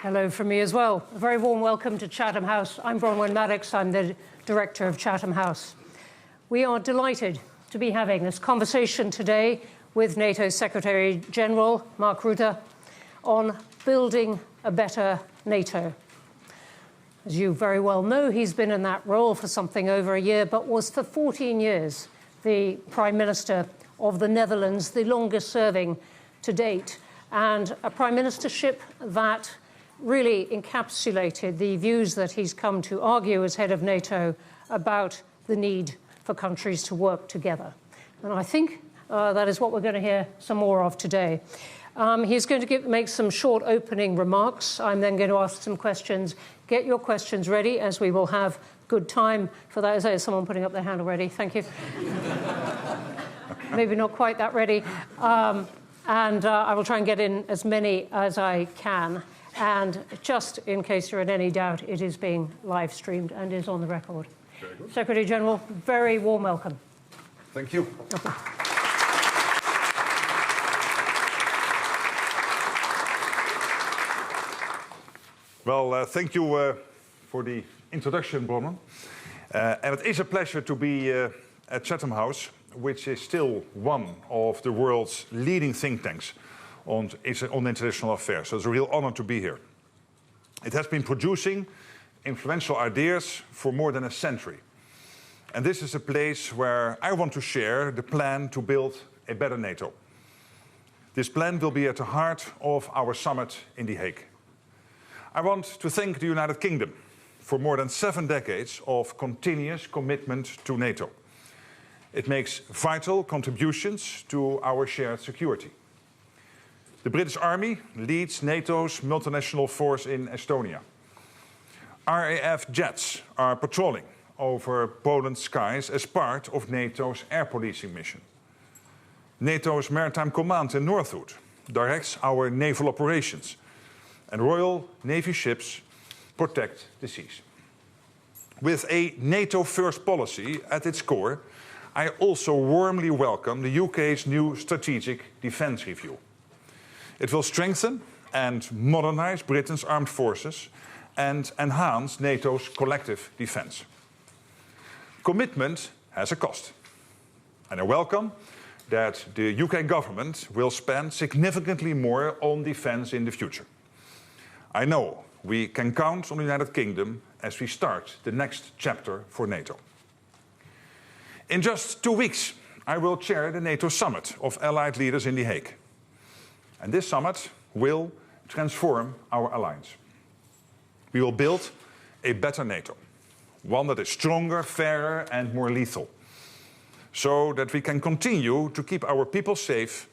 Hello from me as well. A very warm welcome to Chatham House. I'm Bronwen. I'm the director of Chatham House. We are delighted to be having this conversation today with NATO Secretary General Mark Rutte on building a better NATO. As you very well know, he's been in that role for something over a year, but was for 14 years the Prime Minister of the Netherlands, the longest serving to date, and a Prime Ministership that really encapsulated the views that he's come to argue as head of NATO about the need for countries to work together. And I think that is what we're going to hear some more of today. He's going to make some short opening remarks. I'm then going to ask some questions. Get your questions ready, as we will have good time for that. Is there someone putting up their hand already? Thank you. Maybe not quite that ready. I will try and get in as many as I can. And just in case you're in any doubt, it is being live streamed and is on the record. Very good. Secretary General, very warm welcome. Thank you. Okay. Well, thank you for the introduction, Bronwen. And it is a pleasure to be at Chatham House, which is still one of the world's leading think tanks on international affairs. So it's a real honor to be here. It has been producing influential ideas for more than a century. And this is a place where I want to share the plan to build a better NATO. This plan will be at the heart of our summit in The Hague. I want to thank the United Kingdom for more than 7 decades of continuous commitment to NATO. It makes vital contributions to our shared security. The British Army leads NATO's multinational force in Estonia. RAF jets are patrolling over Poland's skies as part of NATO's air policing mission. NATO's Maritime Command in Northwood directs our naval operations, and Royal Navy ships protect the seas. With a NATO-first policy at its core, I also warmly welcome the UK's new Strategic Defence Review. It will strengthen and modernise Britain's armed forces and enhance NATO's collective defence. Commitment has a cost, and I welcome that the UK government will spend significantly more on defence in the future. I know we can count on the United Kingdom as we start the next chapter for NATO. In just 2 weeks, I will chair the NATO Summit of Allied Leaders in The Hague. And this summit will transform our alliance. We will build a better NATO, one that is stronger, fairer and more lethal, so that we can continue to keep our people safe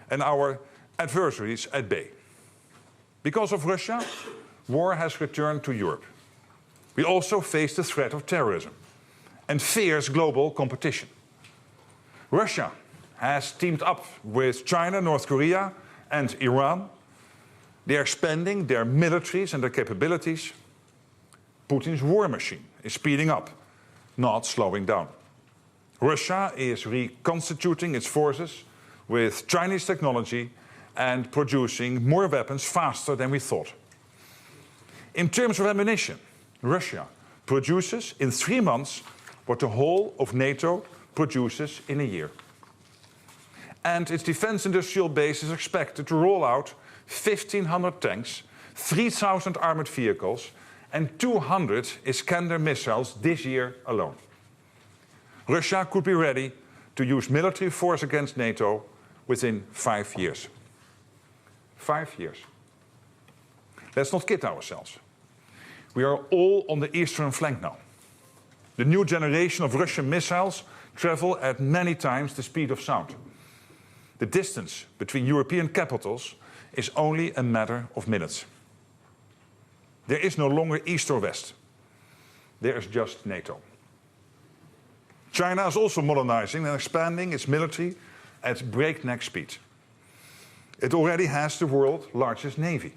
and our adversaries at bay. Because of Russia, war has returned to Europe. We also face the threat of terrorism and fierce global competition. Russia has teamed up with China, North Korea and Iran. They are expanding their militaries and their capabilities. Putin's war machine is speeding up, not slowing down. Russia is reconstituting its forces with Chinese technology and producing more weapons faster than we thought. In terms of ammunition, Russia produces in 3 months what the whole of NATO produces in a year. And its defence industrial base is expected to roll out 1,500 tanks, 3,000 armoured vehicles and 200 Iskander missiles this year alone. Russia could be ready to use military force against NATO within 5 years. 5 years. Let's not kid ourselves. We are all on the eastern flank now. The new generation of Russian missiles travel at many times the speed of sound. The distance between European capitals is only a matter of minutes. There is no longer East or West. There is just NATO. China is also modernizing and expanding its military at breakneck speed. It already has the world's largest navy.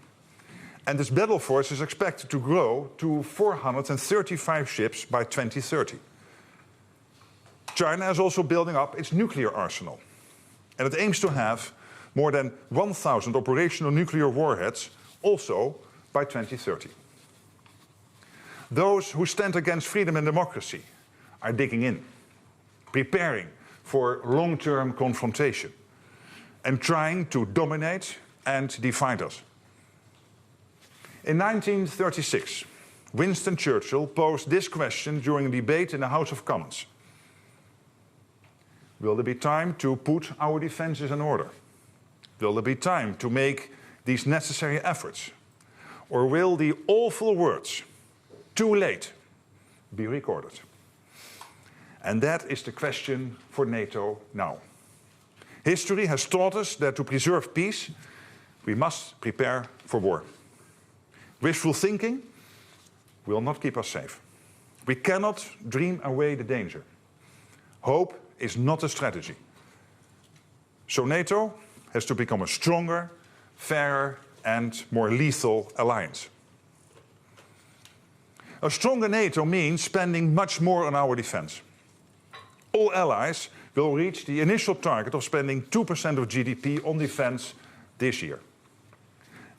And its battle force is expected to grow to 435 ships by 2030. China is also building up its nuclear arsenal. And it aims to have more than 1,000 operational nuclear warheads also by 2030. Those who stand against freedom and democracy are digging in, preparing for long-term confrontation, and trying to dominate and divide us. In 1936, Winston Churchill posed this question during a debate in the House of Commons. Will there be time to put our defences in order? Will there be time to make these necessary efforts? Or will the awful words, "too late," be recorded? And that is the question for NATO now. History has taught us that to preserve peace, we must prepare for war. Wishful thinking will not keep us safe. We cannot dream away the danger. Hope is not a strategy. So NATO has to become a stronger, fairer, and more lethal alliance. A stronger NATO means spending much more on our defense. All allies will reach the initial target of spending 2% of GDP on defense this year.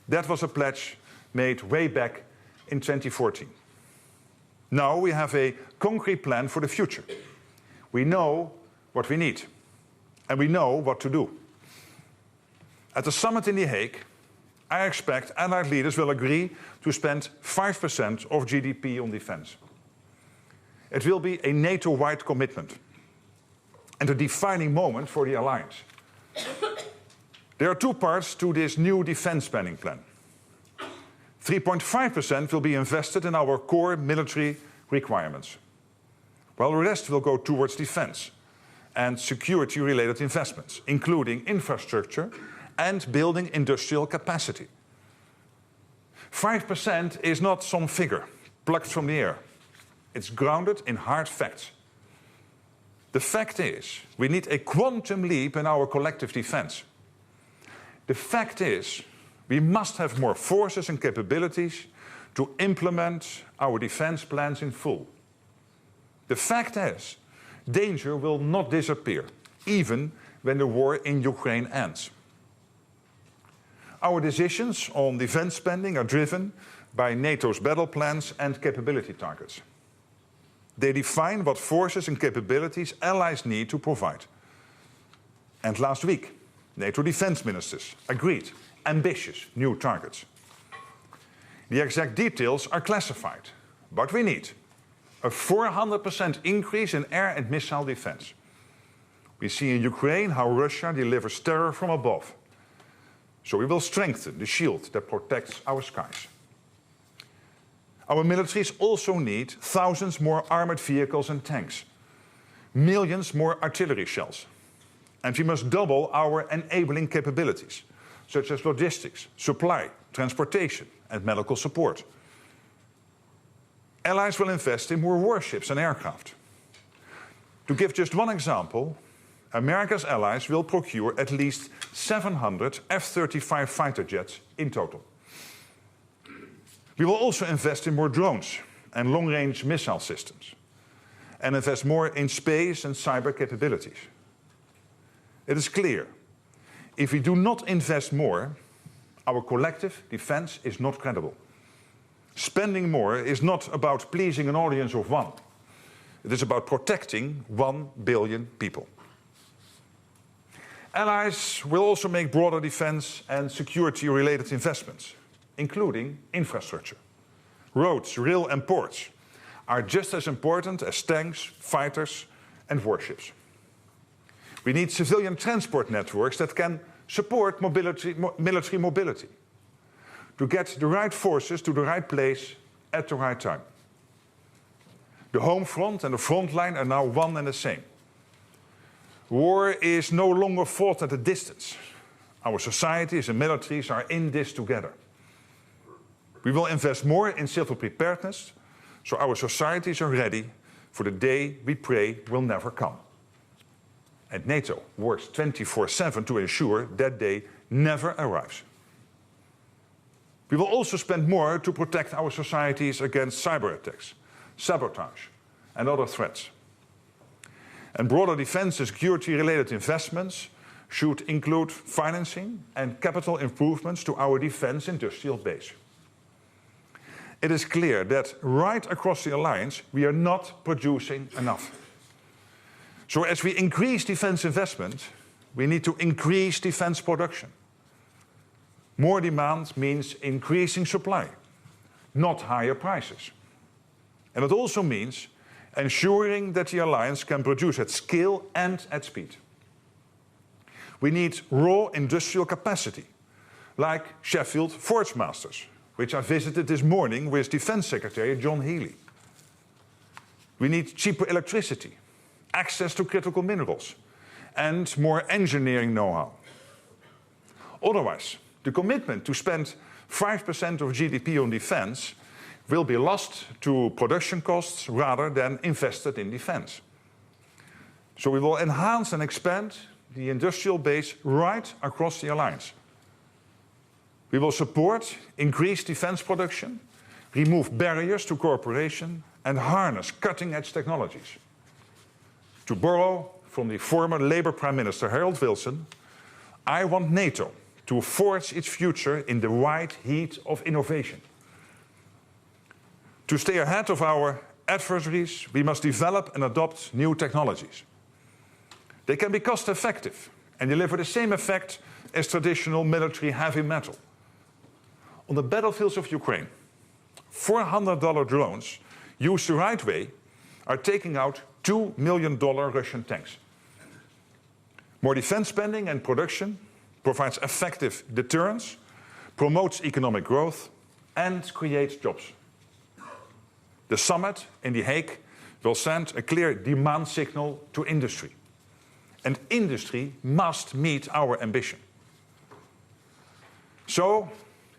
That was a pledge made way back in 2014. Now we have a concrete plan for the future. We know what we need, and we know what to do. At the summit in The Hague, I expect allied leaders will agree to spend 5% of GDP on defense. It will be a NATO-wide commitment and a defining moment for the alliance. There are two parts to this new defense spending plan. 3.5% will be invested in our core military requirements, while the rest will go towards defense and security-related investments, including infrastructure and building industrial capacity. 5% is not some figure plucked from the air. It's grounded in hard facts. The fact is, we need a quantum leap in our collective defense. The fact is, we must have more forces and capabilities to implement our defense plans in full. The fact is, danger will not disappear, even when the war in Ukraine ends. Our decisions on defense spending are driven by NATO's battle plans and capability targets. They define what forces and capabilities allies need to provide. And last week, NATO defense ministers agreed ambitious new targets. The exact details are classified, but we need a 400% increase in air and missile defense. We see in Ukraine how Russia delivers terror from above. So we will strengthen the shield that protects our skies. Our militaries also need thousands more armored vehicles and tanks, millions more artillery shells. And we must double our enabling capabilities, such as logistics, supply, transportation, and medical support. Allies will invest in more warships and aircraft. To give just one example, America's allies will procure at least 700 F-35 fighter jets in total. We will also invest in more drones and long-range missile systems, and invest more in space and cyber capabilities. It is clear, if we do not invest more, our collective defense is not credible. Spending more is not about pleasing an audience of one. It is about protecting 1 billion people. Allies will also make broader defense and security-related investments, including infrastructure. Roads, rail and ports are just as important as tanks, fighters and warships. We need civilian transport networks that can support military mobility, to get the right forces to the right place at the right time. The home front and the front line are now one and the same. War is no longer fought at a distance. Our societies and militaries are in this together. We will invest more in civil preparedness, so our societies are ready for the day we pray will never come. And NATO works 24/7 to ensure that day never arrives. We will also spend more to protect our societies against cyber attacks, sabotage, and other threats. And broader defense and security-related investments should include financing and capital improvements to our defense industrial base. it is clear that right across the alliance we are not producing enough. So as we increase defense investment, we need to increase defense production. More demand means increasing supply, not higher prices. And it also means ensuring that the alliance can produce at scale and at speed. We need raw industrial capacity, like Sheffield Forgemasters, which I visited this morning with Defense Secretary John Healey. We need cheaper electricity, access to critical minerals, and more engineering know-how. Otherwise, the commitment to spend 5% of GDP on defense will be lost to production costs rather than invested in defense. So we will enhance and expand the industrial base right across the alliance. We will support increased defense production, remove barriers to cooperation, and harness cutting-edge technologies. To borrow from the former Labour Prime Minister Harold Wilson, I want NATO to forge its future in the white heat of innovation. To stay ahead of our adversaries, we must develop and adopt new technologies. They can be cost-effective and deliver the same effect as traditional military heavy metal. On the battlefields of Ukraine, $400 drones used the right way are taking out $2 million Russian tanks. More defense spending and production provides effective deterrence, promotes economic growth, and creates jobs. The summit in The Hague will send a clear demand signal to industry. And industry must meet our ambition. So,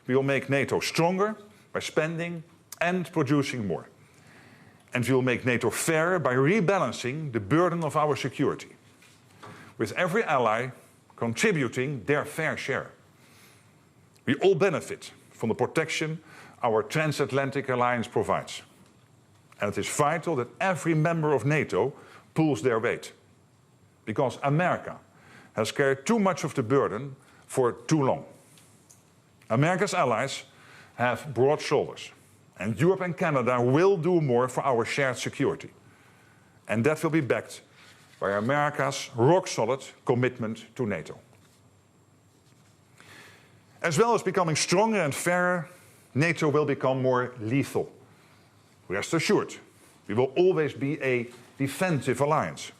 we will make NATO stronger by spending and producing more. And we will make NATO fairer by rebalancing the burden of our security, with every ally contributing their fair share. We all benefit from the protection our transatlantic alliance provides. And it is vital that every member of NATO pulls their weight, because America has carried too much of the burden for too long. America's allies have broad shoulders, and Europe and Canada will do more for our shared security. And that will be backed by America's rock-solid commitment to NATO. As well as becoming stronger and fairer, NATO will become more lethal. Rest assured, we will always be a defensive alliance.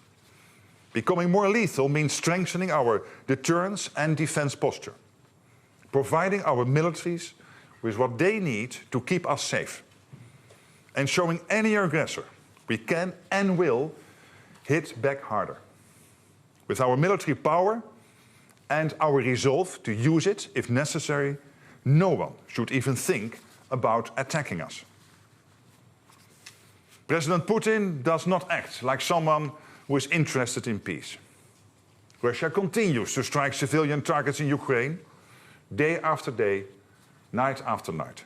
Becoming more lethal means strengthening our deterrence and defense posture, providing our militaries with what they need to keep us safe, and showing any aggressor we can and will hit back harder. With our military power and our resolve to use it if necessary, no one should even think about attacking us. President Putin does not act like someone who is interested in peace. Russia continues to strike civilian targets in Ukraine, day after day, night after night.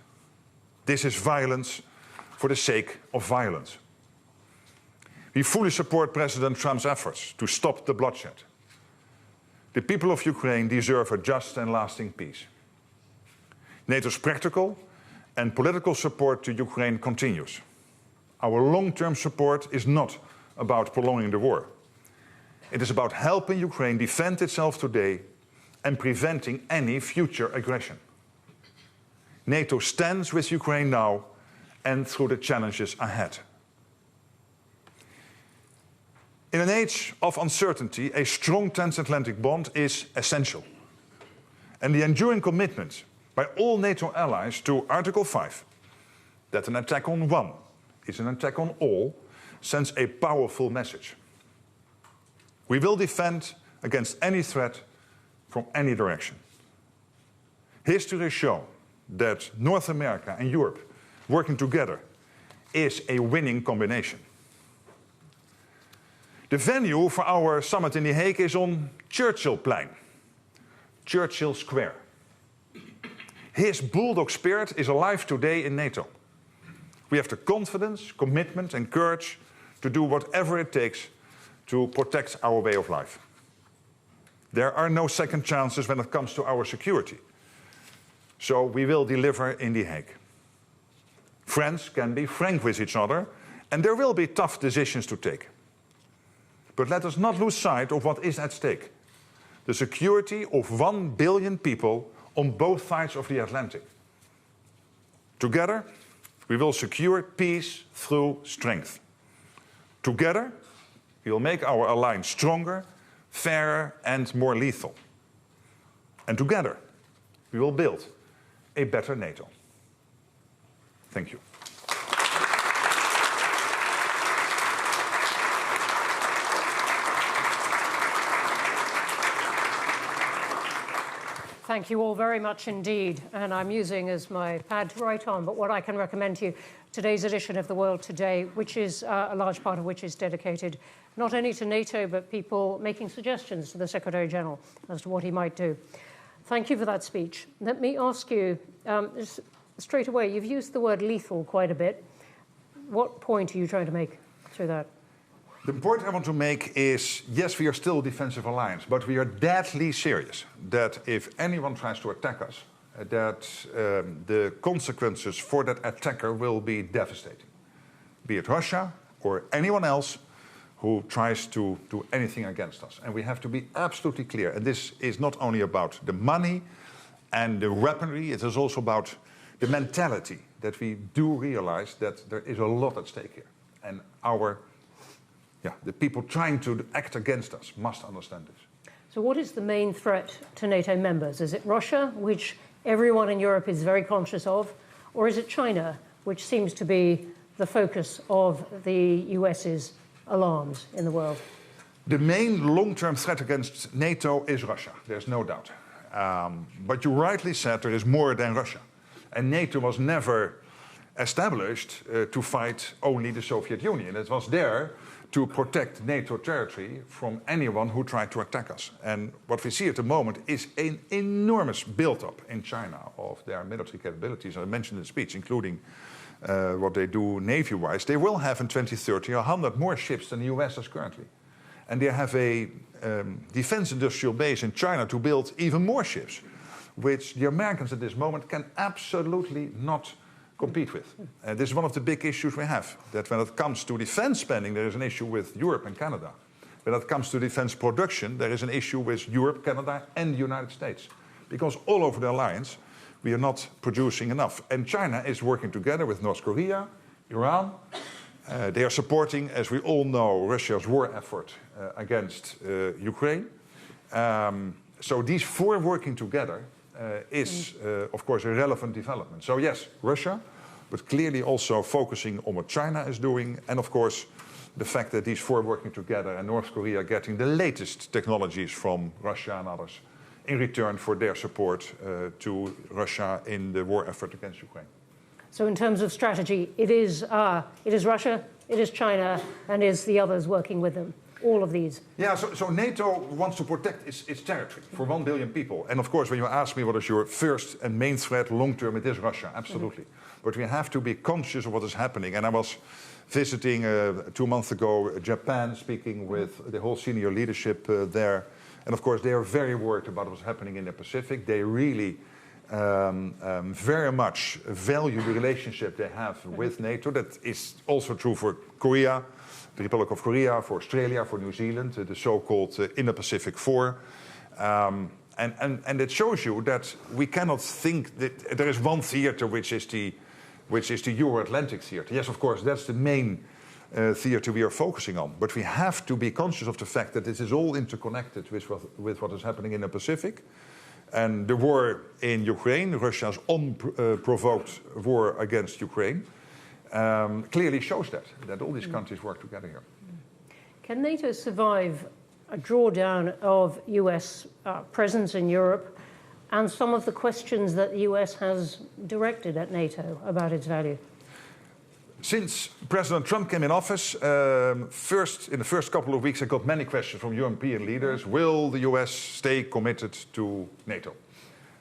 This is violence for the sake of violence. We fully support President Trump's efforts to stop the bloodshed. The people of Ukraine deserve a just and lasting peace. NATO's practical and political support to Ukraine continues. Our long-term support is not about prolonging the war. It is about helping Ukraine defend itself today and preventing any future aggression. NATO stands with Ukraine now and through the challenges ahead. In an age of uncertainty, a strong transatlantic bond is essential. And the enduring commitment by all NATO allies to Article 5, that an attack on one is an attack on all, sends a powerful message. We will defend against any threat from any direction. History has shown that North America and Europe working together is a winning combination. The venue for our summit in The Hague is on Churchillplein, Churchill Square. His bulldog spirit is alive today in NATO. We have the confidence, commitment and courage to do whatever it takes to protect our way of life. There are no second chances when it comes to our security. So we will deliver in The Hague. Friends can be frank with each other, and there will be tough decisions to take. But let us not lose sight of what is at stake: the security of 1 billion people on both sides of the Atlantic. Together, we will secure peace through strength. Together, we will make our alliance stronger, fairer, and more lethal. And together, we will build a better NATO. Thank you. Thank you all very much indeed. And I'm using as my pad to write on, but what I can recommend to you, today's edition of The World Today, which is a large part of which is dedicated not only to NATO, but people making suggestions to the Secretary General as to what he might do. Thank you for that speech. Let me ask you, straight away, you've used the word lethal quite a bit. What point are you trying to make through that? The point I want to make is, yes, we are still a defensive alliance, but we are deadly serious that if anyone tries to attack us, that the consequences for that attacker will be devastating. Be it Russia or anyone else who tries to do anything against us. And we have to be absolutely clear. And this is not only about the money and the weaponry, it is also about the mentality, that we do realize that there is a lot at stake here. And the people trying to act against us must understand this. So what is the main threat to NATO members? Is it Russia, which everyone in Europe is very conscious of, or is it China, which seems to be the focus of the US's alarms in the world? The main long-term threat against NATO is Russia, there's no doubt. But you rightly said there is more than Russia. And NATO was never established to fight only the Soviet Union. It was there to protect NATO territory from anyone who tried to attack us. And what we see at the moment is an enormous build-up in China of their military capabilities. I mentioned in the speech, including what they do Navy-wise. They will have in 2030 100 more ships than the US has currently. And they have a defense industrial base in China to build even more ships, which the Americans at this moment can absolutely not compete with. This is one of the big issues we have, that when it comes to defense spending, there is an issue with Europe and Canada. When it comes to defense production, there is an issue with Europe, Canada, and the United States. Because all over the alliance, we are not producing enough. And China is working together with North Korea, Iran. They are supporting, as we all know, Russia's war effort against Ukraine. So these four working together is, of course, a relevant development. So yes, Russia, but clearly also focusing on what China is doing. And of course, the fact that these four working together and North Korea getting the latest technologies from Russia and others in return for their support to Russia in the war effort against Ukraine. So in terms of strategy, it is Russia, it is China, and is the others working with them. All of these. Yeah, so NATO wants to protect its territory for 1 billion people. And of course, when you ask me what is your first and main threat long term, it is Russia, absolutely. But we have to be conscious of what is happening. And I was visiting 2 months ago Japan, speaking with the whole senior leadership there. And of course, they are very worried about what's happening in the Pacific. They really very much value the relationship they have with NATO. That is also true for Korea, the Republic of Korea, for Australia, for New Zealand, the so-called Indo-Pacific Four. And it shows you that we cannot think that there is one theater which is the Euro-Atlantic theater. Yes, of course, that's the main theater we are focusing on. But we have to be conscious of the fact that this is all interconnected with what is happening in the Pacific. And the war in Ukraine, Russia's unprovoked war against Ukraine, clearly shows that all these countries work together here. Can NATO survive a drawdown of US presence in Europe and some of the questions that the US has directed at NATO about its value? Since President Trump came in office, in the first couple of weeks, I got many questions from European leaders. Will the US stay committed to NATO?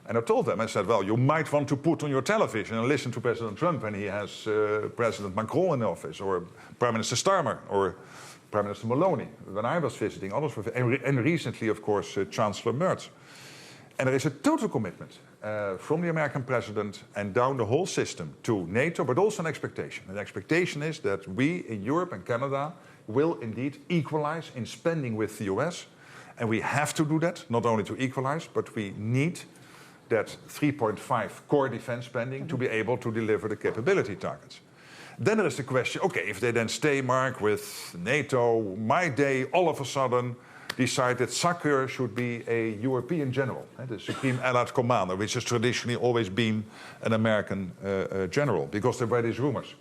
And I told them, I said, well, you might want to put on your television and listen to President Trump when he has President Macron in office, or Prime Minister Starmer, or Prime Minister Maloney. When I was visiting, others were, and recently, of course, Chancellor Merz. And there is a total commitment from the American president and down the whole system to NATO, but also an expectation. And the expectation is that we in Europe and Canada will indeed equalize in spending with the US. And we have to do that, not only to equalize, but we need that 3.5 core defense spending to be able to deliver the capability targets. Then there is the question, okay, if they then stay, Mark, with NATO, might they all of a sudden decide that SACEUR should be a European general, the Supreme Allied Commander, which has traditionally always been an American general, because there were these rumors.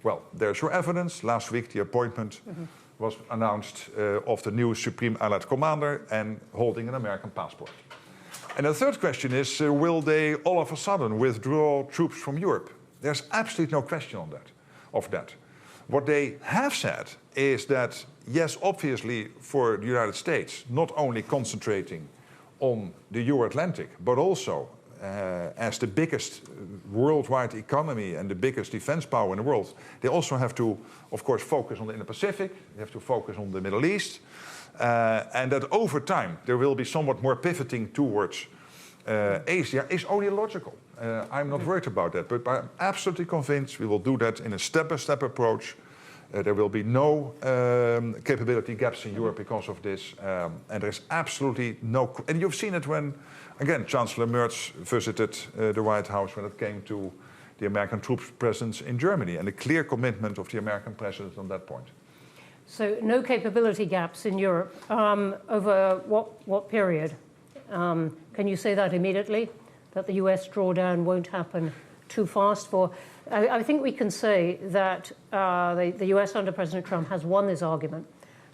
Well, there's your evidence. Last week, the appointment was announced of the new Supreme Allied Commander and holding an American passport. And the third question is, will they all of a sudden withdraw troops from Europe? There's absolutely no question on that, of that. What they have said is that, yes, obviously for the United States, not only concentrating on the Euro-Atlantic, but also as the biggest worldwide economy and the biggest defense power in the world, they also have to, of course, focus on the Indo-Pacific, they have to focus on the Middle East, and that over time there will be somewhat more pivoting towards Asia is only logical. I'm not worried about that, but I'm absolutely convinced we will do that in a step-by-step approach. There will be no capability gaps in Europe because of this, and there's absolutely no... And you've seen it when, again, Chancellor Merz visited the White House when it came to the American troops presence in Germany, and a clear commitment of the American president on that point. So no capability gaps in Europe. Over what period? Can you say that immediately, that the US drawdown won't happen too fast? I think we can say that the US under President Trump has won this argument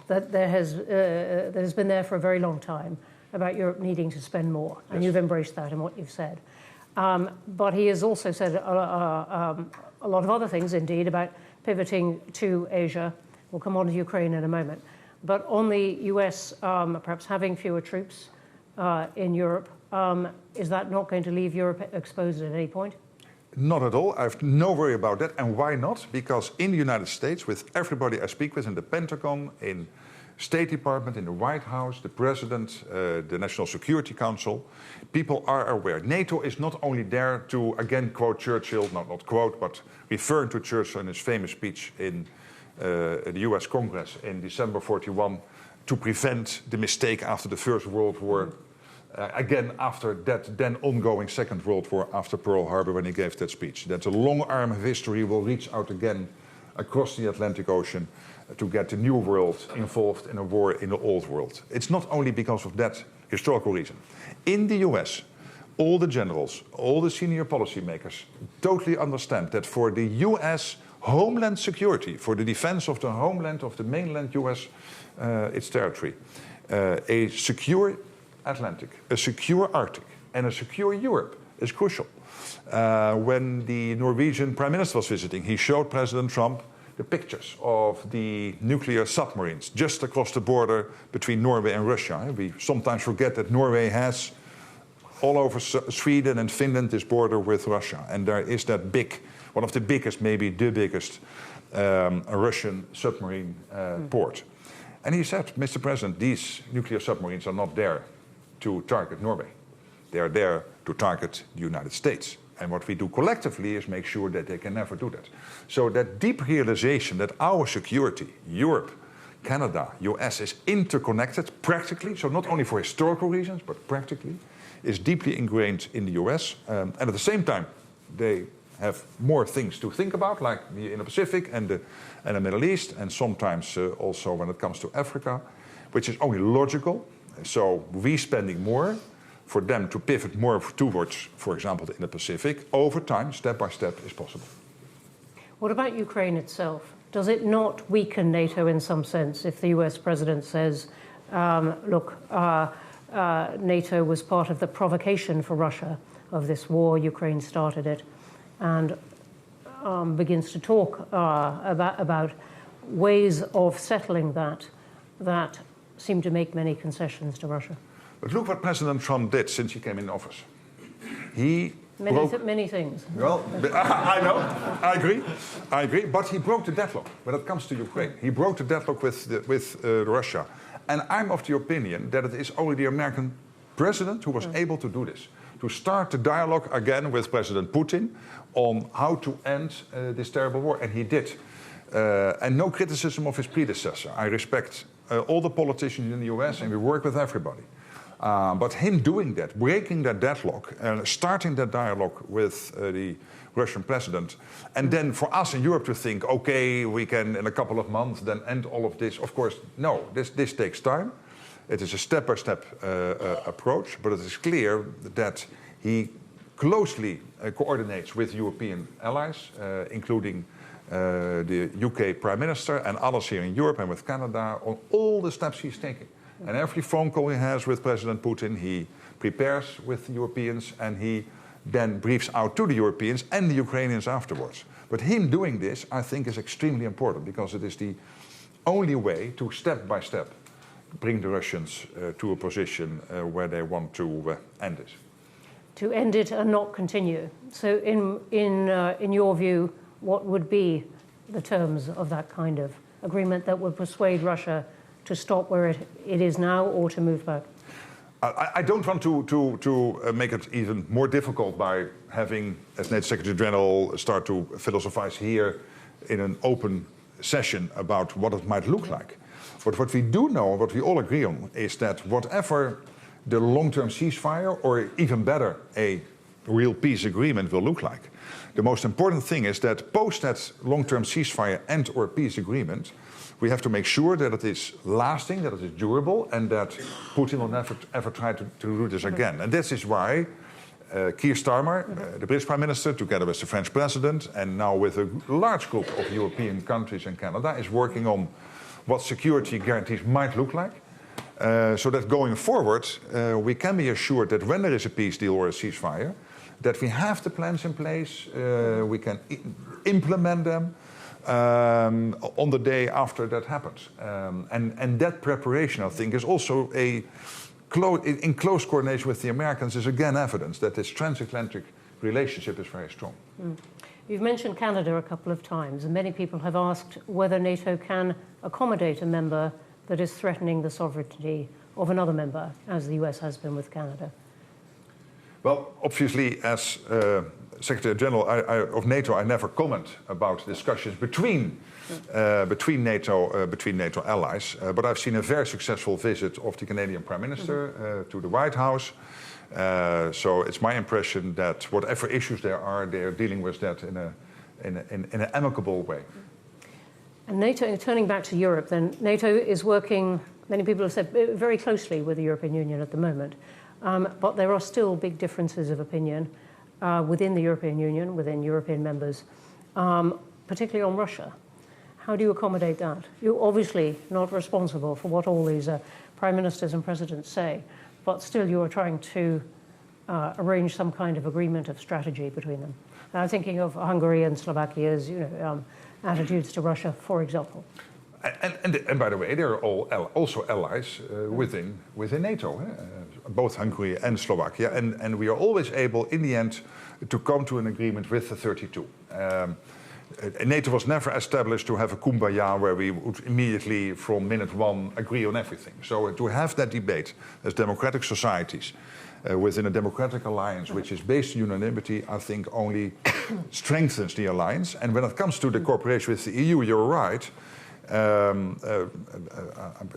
that that has been there for a very long time about Europe needing to spend more, and you've embraced that in what you've said. But he has also said a lot of other things, indeed, about pivoting to Asia. We'll come on to Ukraine in a moment. But on the US perhaps having fewer troops in Europe, is that not going to leave Europe exposed at any point? Not at all. I have no worry about that. And why not? Because in the United States, with everybody I speak with in the Pentagon, in State Department, in the White House, the President, the National Security Council, people are aware. NATO is not only there to, again, quote Churchill, not quote, but referring to Churchill in his famous speech in the US Congress in December 41, to prevent the mistake after the First World War, again after that then ongoing Second World War after Pearl Harbor when he gave that speech. That the long arm of history will reach out again across the Atlantic Ocean to get the new world involved in a war in the old world. It's not only because of that historical reason. In the US, all the generals, all the senior policymakers totally understand that for the US homeland security, for the defense of the homeland of the mainland US, its territory, a secure Atlantic, a secure Arctic, and a secure Europe is crucial. When the Norwegian Prime Minister was visiting, he showed President Trump the pictures of the nuclear submarines just across the border between Norway and Russia. We sometimes forget that Norway has all over Sweden and Finland this border with Russia, and there is that big, one of the biggest, maybe the biggest Russian submarine port. And he said, Mr. President, these nuclear submarines are not there to target Norway. They are there to target the United States. And what we do collectively is make sure that they can never do that. So that deep realization that our security, Europe, Canada, US, is interconnected practically, so not only for historical reasons, but practically, is deeply ingrained in the US. And at the same time, they have more things to think about, like the Indo-Pacific and the Middle East, and sometimes also when it comes to Africa, which is only logical. So we spending more for them to pivot more towards, for example, in the Pacific, over time, step by step, is possible. What about Ukraine itself? Does it not weaken NATO in some sense if the US president says, look, NATO was part of the provocation for Russia of this war, Ukraine started it, and begins to talk about ways of settling that seem to make many concessions to Russia? But look what President Trump did since he came in office. He many things. Well, I know, I agree. But he broke the deadlock when it comes to Ukraine. He broke the deadlock with Russia. And I'm of the opinion that it is only the American president who was able to do this, to start the dialogue again with President Putin on how to end this terrible war. And he did. And no criticism of his predecessor. I respect all the politicians in the US, and we work with everybody. But him doing that, breaking that deadlock, and starting that dialogue with the Russian president, and then for us in Europe to think, okay, we can in a couple of months then end all of this. Of course, no, this takes time. It is a step-by-step approach, but it is clear that he closely coordinates with European allies, including the UK Prime Minister and others here in Europe and with Canada on all the steps he's taking. And every phone call he has with President Putin, he prepares with the Europeans and he then briefs out to the Europeans and the Ukrainians afterwards. But him doing this, I think, is extremely important because it is the only way to step by step bring the Russians to a position where they want to end it. To end it and not continue. So in your view, what would be the terms of that kind of agreement that would persuade Russia to stop where it is now or to move back? I don't want to make it even more difficult by having, as NATO Secretary General, start to philosophize here in an open session about what it might look like. But what we do know, what we all agree on, is that whatever the long-term ceasefire, or even better, a real peace agreement will look like, the most important thing is that post that long-term ceasefire and or peace agreement, we have to make sure that it is lasting, that it is durable, and that Putin will never ever try to do this again. And this is why Keir Starmer, the British Prime Minister, together with the French President, and now with a large group of European countries and Canada, is working on what security guarantees might look like, so that going forward, we can be assured that when there is a peace deal or a ceasefire, that we have the plans in place, we can implement them on the day after that happens. And that preparation, I think, is also in close coordination with the Americans, is again evidence that this transatlantic relationship is very strong. You've mentioned Canada a couple of times, and many people have asked whether NATO can accommodate a member that is threatening the sovereignty of another member, as the US has been with Canada. Well, obviously, as Secretary General of NATO, I never comment about discussions between NATO allies. But I've seen a very successful visit of the Canadian Prime Minister to the White House. So it's my impression that whatever issues there are, they are dealing with that in an amicable way. And NATO, turning back to Europe, then NATO is working, many people have said, very closely with the European Union at the moment. But there are still big differences of opinion within the European Union, within European members, particularly on Russia. How do you accommodate that? You're obviously not responsible for what all these prime ministers and presidents say, but still you are trying to arrange some kind of agreement of strategy between them. And I'm thinking of Hungary and Slovakia's attitudes to Russia, for example. And by the way, they're all also allies within NATO, both Hungary and Slovakia, and we are always able, in the end, to come to an agreement with the 32. NATO was never established to have a kumbaya where we would immediately, from minute one, agree on everything. So to have that debate as democratic societies within a democratic alliance, which is based on unanimity, I think only strengthens the alliance. And when it comes to the cooperation with the EU, you're right.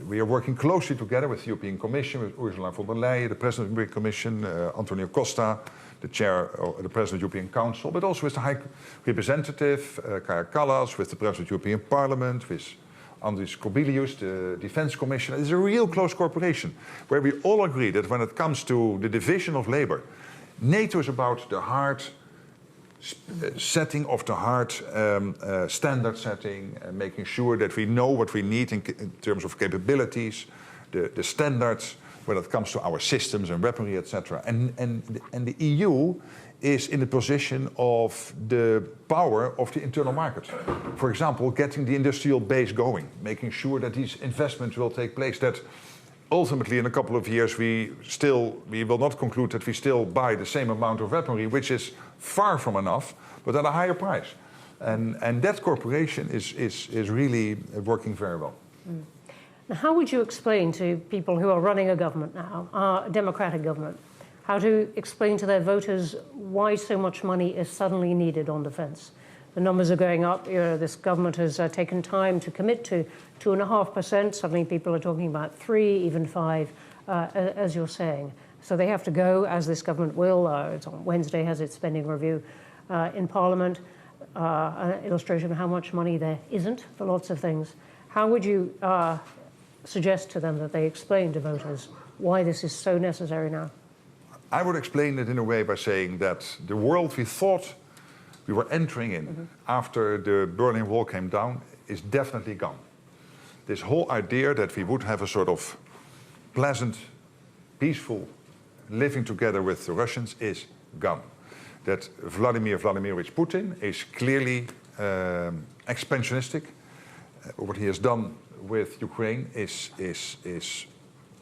We are working closely together with the European Commission, with Ursula von der Leyen, the President of the European Commission, Antonio Costa, the the President of the European Council, but also with the High Representative, Kaja Kallas, with the President of the European Parliament, with Andris Kobilius, the Defense Commissioner. It's a real close cooperation, where we all agree that when it comes to the division of labor, NATO is about the hard setting of the hard standard setting, making sure that we know what we need in terms of capabilities, the standards when it comes to our systems and weaponry, etc. And the EU is in the position of the power of the internal market. For example, getting the industrial base going, making sure that these investments will take place, that ultimately in a couple of years we will not conclude that we still buy the same amount of weaponry, which is far from enough, but at a higher price. And that cooperation is really working very well. Now, how would you explain to people who are running a government now, a democratic government, how to explain to their voters why so much money is suddenly needed on defence? The numbers are going up. This government has taken time to commit to 2.5%. Suddenly people are talking about 3, even 5, as you're saying. So they have to go, as this government will. It's on Wednesday, has its spending review in Parliament. An illustration of how much money there isn't for lots of things. How would you suggest to them that they explain to voters why this is so necessary now? I would explain it in a way by saying that the world we thought we were entering in after the Berlin Wall came down is definitely gone. This whole idea that we would have a sort of pleasant, peaceful living together with the Russians is gone. That Vladimir Vladimirovich Putin is clearly expansionistic. What he has done with Ukraine is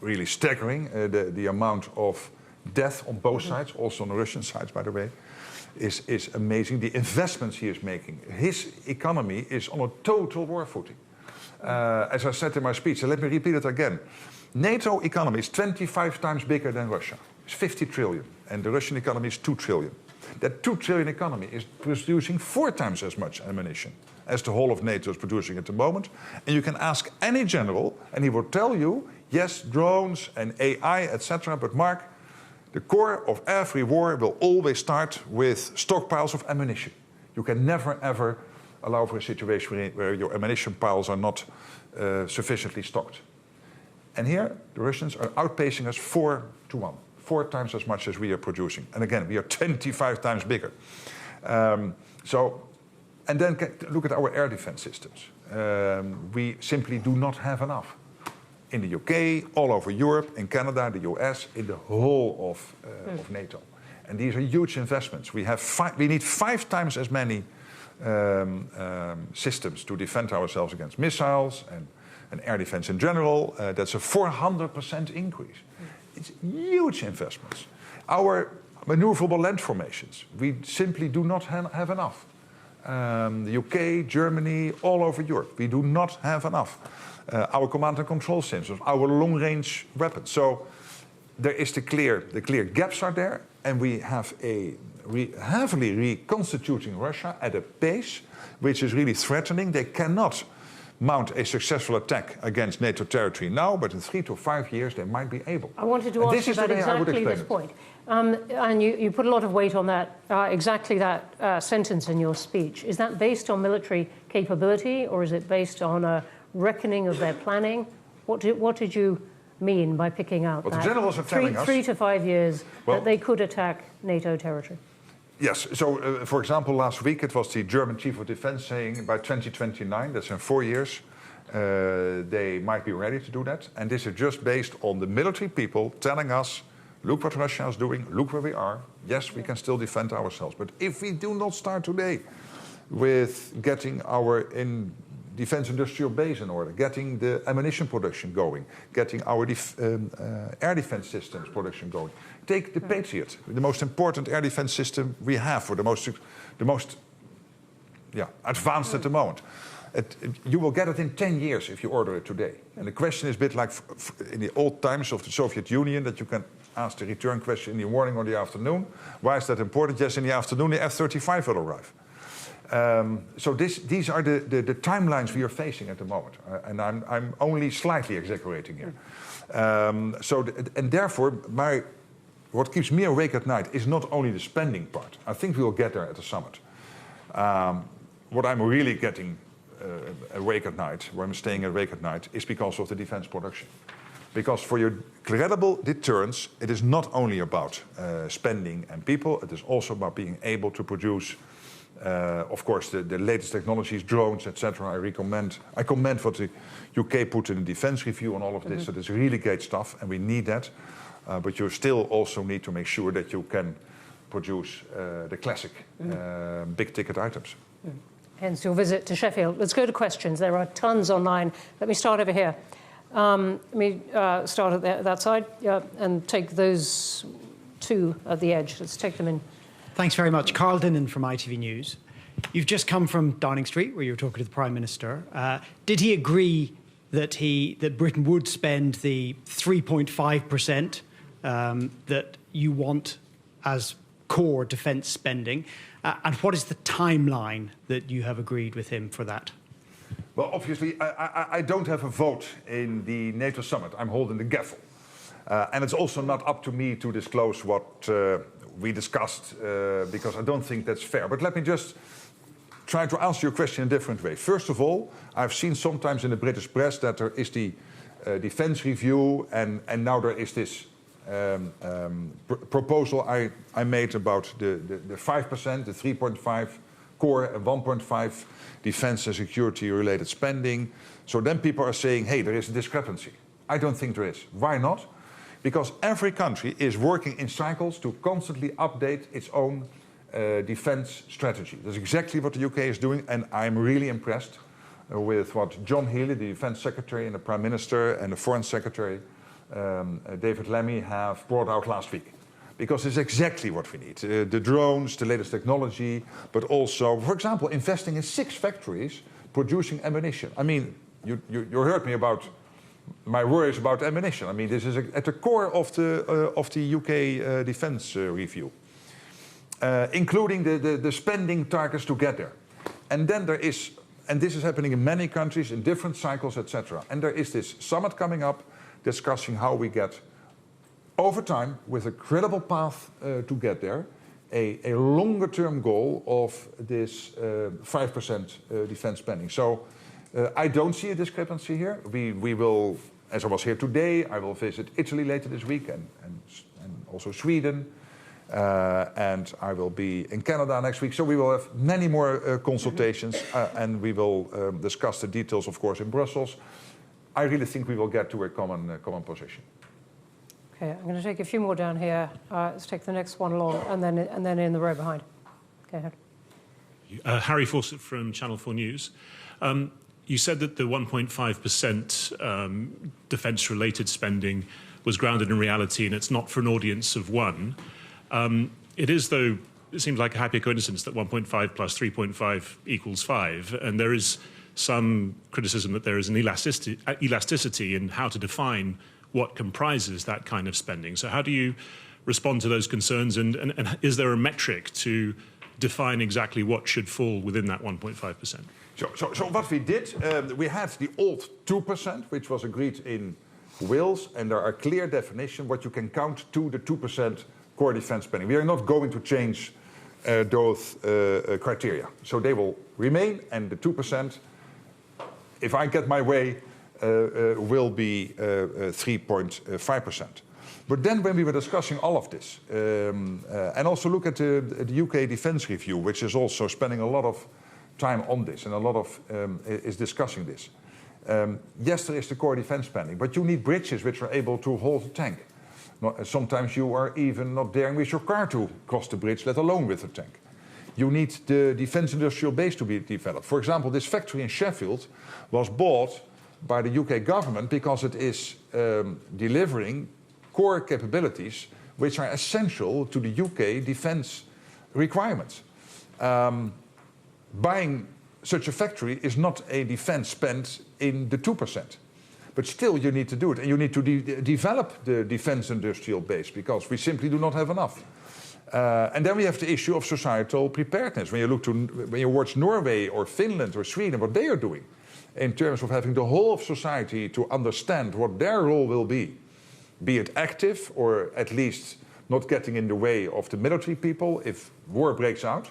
really staggering. The amount of death on both sides, also on the Russian side, by the way, is amazing. The investments he is making. His economy is on a total war footing. As I said in my speech, and let me repeat it again. NATO economy is 25 times bigger than Russia. It's 50 trillion, and the Russian economy is 2 trillion. That 2 trillion economy is producing 4 times as much ammunition as the whole of NATO is producing at the moment. And you can ask any general, and he will tell you, yes, drones and AI, etc., but Mark, the core of every war will always start with stockpiles of ammunition. You can never, ever allow for a situation where your ammunition piles are not sufficiently stocked. And here, the Russians are outpacing us 4-1, 4 times as much as we are producing. And again, we are 25 times bigger. And then look at our air defense systems. We simply do not have enough. In the UK, all over Europe, in Canada, the US, in the whole of NATO. And these are huge investments. We need 5 times as many systems to defend ourselves against missiles and air defense in general. That's a 400% increase. It's huge investments. Our maneuverable land formations, we simply do not have enough. The UK, Germany, all over Europe, we do not have enough. Our command and control systems, our long-range weapons. So there is the clear gaps are there, and we have a heavily reconstituting Russia at a pace which is really threatening. They cannot mount a successful attack against NATO territory now, but in 3 to 5 years they might be able. I wanted to ask you about exactly this point. And you put a lot of weight on that, exactly that sentence in your speech. Is that based on military capability, or is it based on a reckoning of their planning? What did you mean by picking out that? The generals are telling us 3 to 5 years that they could attack NATO territory? Yes. So, for example, last week it was the German Chief of Defense saying by 2029, that's in 4 years, they might be ready to do that. And this is just based on the military people telling us, look what Russia is doing, look where we are. Yes, we can still defend ourselves. But if we do not start today with getting our defense industrial base in order, getting the ammunition production going, getting our air defense systems production going. Take the Patriot, the most important air defense system we have, or the most advanced at the moment. You will get it in 10 years if you order it today. And the question is a bit like in the old times of the Soviet Union, that you can ask the return question in the morning or the afternoon. Why is that important? Yes, in the afternoon the F-35 will arrive. So these are the timelines we are facing at the moment, and I'm only slightly exaggerating here. And therefore, what keeps me awake at night is not only the spending part. I think we will get there at the summit. What I'm really getting awake at night, where I'm staying awake at night, is because of the defense production. Because for your credible deterrence, it is not only about spending and people, it is also about being able to produce. Of course, the latest technologies, drones, etc. I commend what the UK put in the defence review on all of this. So it's really great stuff, and we need that. But you still also need to make sure that you can produce the classic big-ticket items. Hence your visit to Sheffield. Let's go to questions. There are tons online. Let me start over here. Let me start at that side and take those 2 at the edge. Let's take them in. Thanks very much. Carl Dinnan from ITV News. You've just come from Downing Street, where you were talking to the Prime Minister. Did he agree that Britain would spend the 3.5% that you want as core defence spending, and what is the timeline that you have agreed with him for that? Well, obviously, I don't have a vote in the NATO summit. I'm holding the gavel. And it's also not up to me to disclose what we discussed, because I don't think that's fair. But let me just try to answer your question in a different way. First of all, I've seen sometimes in the British press that there is the defence review, and now there is this proposal I made about the 5%, the 3.5 core and 1.5 defence and security related spending. So then people are saying, hey, there is a discrepancy. I don't think there is. Why not? Because every country is working in cycles to constantly update its own defence strategy. That's exactly what the UK is doing, and I'm really impressed with what John Healey, the Defence Secretary, and the Prime Minister and the Foreign Secretary, David Lammy, have brought out last week. Because it's exactly what we need. The drones, the latest technology, but also, for example, investing in 6 factories producing ammunition. I mean, you heard me about my worries about ammunition. I mean, this is at the core of the UK defence review, including the spending targets to get there. And then there is, and this is happening in many countries in different cycles, etc. And there is this summit coming up discussing how we get, over time, with a credible path to get there, a longer-term goal of this 5% defence spending. So I don't see a discrepancy here. We will, as I was here today, I will visit Italy later this week and also Sweden. And I will be in Canada next week. So we will have many more consultations and we will discuss the details, of course, in Brussels. I really think we will get to a common position. Okay, I'm going to take a few more down here. Let's take the next one along, and then in the row behind. Go ahead. Harry Fawcett from Channel 4 News. You said that the 1.5% defence-related spending was grounded in reality, and it's not for an audience of one. It is, though, it seems like a happy coincidence that 1.5 plus 3.5 equals 5, and there is some criticism that there is an elasticity in how to define what comprises that kind of spending. So how do you respond to those concerns, and is there a metric to define exactly what should fall within that 1.5%? So what we did, we had the old 2%, which was agreed in Wales, and there are clear definitions what you can count to the 2% core defence spending. We are not going to change those criteria. So they will remain, and the 2%, if I get my way, will be 3.5%. But then when we were discussing all of this, and also look at the UK Defence Review, which is also spending a lot of time on this and a lot of is discussing this. Yes, there is the core defence spending, but you need bridges which are able to hold a tank. Sometimes you are even not daring with your car to cross the bridge, let alone with a tank. You need the defence industrial base to be developed. For example, this factory in Sheffield was bought by the UK government because it is delivering core capabilities which are essential to the UK defence requirements. Buying such a factory is not a defence spend in the 2%. But still you need to do it, and you need to develop the defence industrial base because we simply do not have enough. And then we have the issue of societal preparedness. When you watch Norway or Finland or Sweden, what they are doing in terms of having the whole of society to understand what their role will be it active or at least not getting in the way of the military people if war breaks out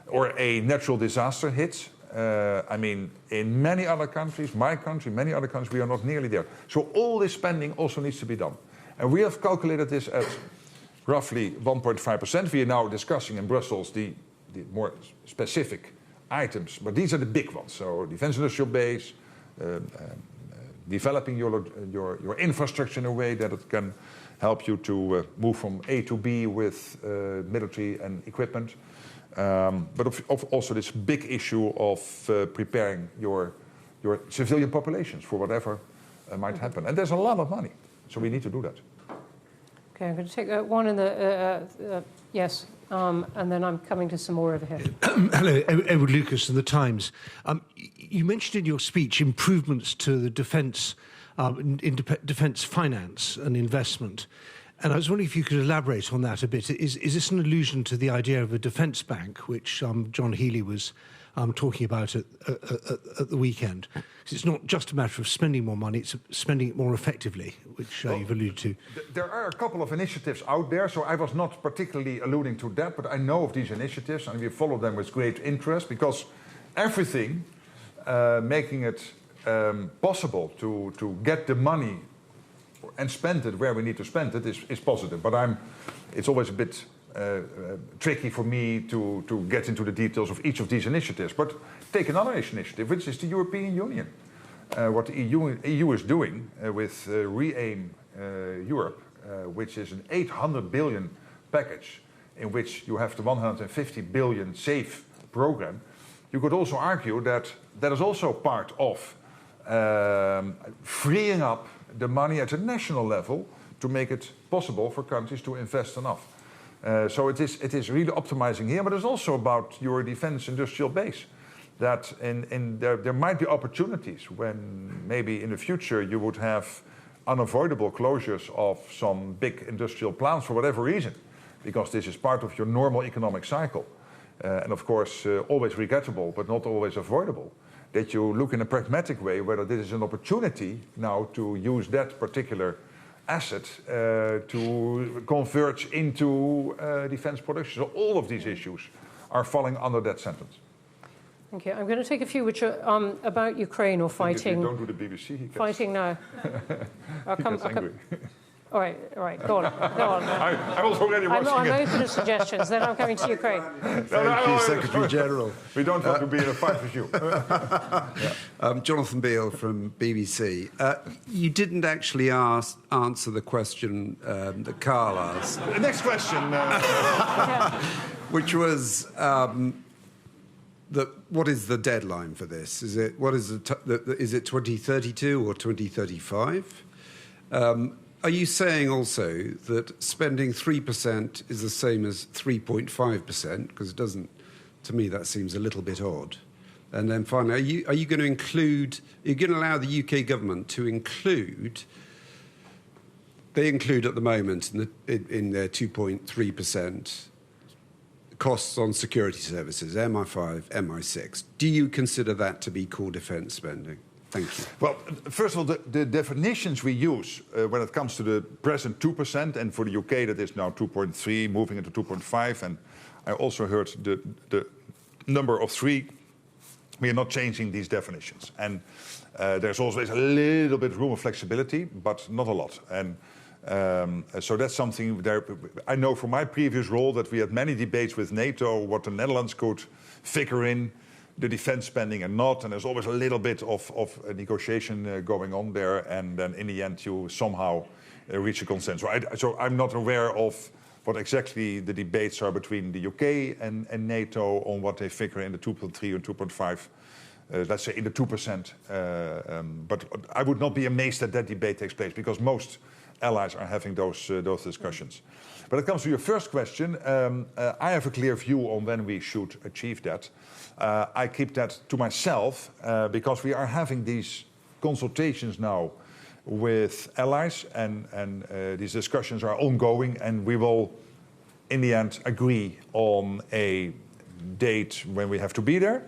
or a natural disaster hits. I mean, in many other countries, my country, many other countries, we are not nearly there. So all this spending also needs to be done. And we have calculated this at roughly 1.5%. We are now discussing in Brussels the more specific items, but these are the big ones. So defence industrial base, developing your infrastructure in a way that it can help you to move from A to B with military and equipment. But also this big issue of preparing your civilian populations for whatever might happen. And there's a lot of money, so we need to do that. Okay, I'm going to take one in the, yes, and then I'm coming to some more over here. Hello, Edward Lucas from The Times. you mentioned in your speech improvements to the defence defence finance and investment. And I was wondering if you could elaborate on that a bit. Is this an allusion to the idea of a defence bank, which John Healey was talking about at the weekend? Because it's not just a matter of spending more money, it's spending it more effectively, which you've alluded to. There are a couple of initiatives out there, so I was not particularly alluding to that, but I know of these initiatives and we follow them with great interest, because everything making it possible to get the money and spend it where we need to spend it is positive. But it's always a bit tricky for me to get into the details of each of these initiatives. But take another initiative, which is the European Union. What the EU is doing with Re-aim Europe, which is an 800 billion package in which you have the 150 billion SAFE program. You could also argue that that is also part of freeing up the money at a national level to make it possible for countries to invest enough. So it is really optimizing here, but it's also about your defense industrial base. That there might be opportunities when maybe in the future you would have unavoidable closures of some big industrial plants for whatever reason, because this is part of your normal economic cycle. And of course, always regrettable, but not always avoidable. That you look in a pragmatic way whether this is an opportunity now to use that particular asset to converge into defense production. So all of these issues are falling under that sentence. Thank you. I'm going to take a few which are about Ukraine or fighting. Don't do the BBC. Fighting now. I'll come. All right, go on. I was already watching I'm open to suggestions, then I'm coming to Ukraine. Thank you, Secretary General. We don't want to be in a fight with you. Jonathan Beale from BBC. You didn't actually answer the question that Carl asked. The next question. Which was, what is the deadline for this? Is it 2032 or 2035? Are you saying also that spending 3% is the same as 3.5%? Because it doesn't, to me, that seems a little bit odd. And then finally, are you going to include? Are you going to allow the UK government to include? They include at the moment in their 2.3% costs on security services, MI5, MI6. Do you consider that to be core defence spending? Thank you. Well, first of all, the definitions we use when it comes to the present 2%, and for the UK that is now 2.3, moving into 2.5, and I also heard the number of 3. We are not changing these definitions. And there's always a little bit room of flexibility, but not a lot. And so that's something there. I know from my previous role that we had many debates with NATO what the Netherlands could figure in the defense spending and not, and there's always a little bit of a negotiation going on there, and then in the end you somehow reach a consensus. So I'm not aware of what exactly the debates are between the UK and NATO on what they figure in the 2.3 and 2.5, let's say in the 2%. But I would not be amazed that debate takes place, because most allies are having those discussions. When it comes to your first question, I have a clear view on when we should achieve that. I keep that to myself because we are having these consultations now with allies, and these discussions are ongoing, and we will, in the end, agree on a date when we have to be there.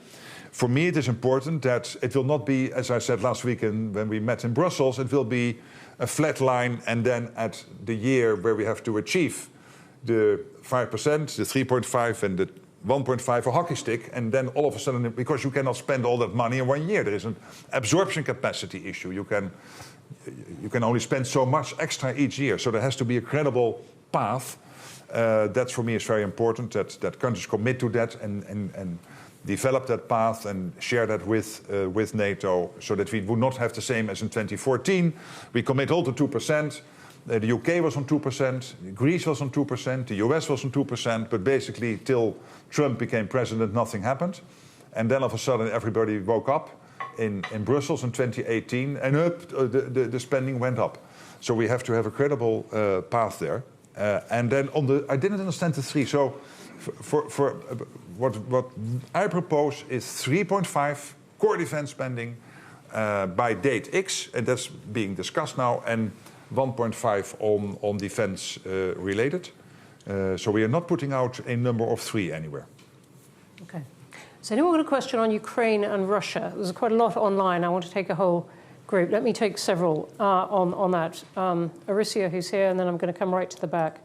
For me, it is important that it will not be, as I said last week when we met in Brussels, it will be a flat line, and then at the year where we have to achieve the 5%, the 3.5 and the 1.5 a hockey stick, and then all of a sudden, because you cannot spend all that money in 1 year, there is an absorption capacity issue. You can only spend so much extra each year, so there has to be a credible path. That for me is very important, that countries commit to that and develop that path and share that with NATO, so that we would not have the same as in 2014. We commit all to 2%. The UK was on 2%, Greece was on 2%, the US was on 2%, but basically till Trump became president, nothing happened. And then all of a sudden everybody woke up in Brussels in 2018, and the spending went up. So we have to have a credible path there. And then I didn't understand the 3. So for what I propose is 3.5 core defense spending by date X, and that's being discussed now, and 1.5 on defense related. So we are not putting out a number of 3 anywhere. Okay. So anyone got a question on Ukraine and Russia? There's quite a lot online. I want to take a whole group. Let me take several on that. Aricia, who's here, and then I'm going to come right to the back.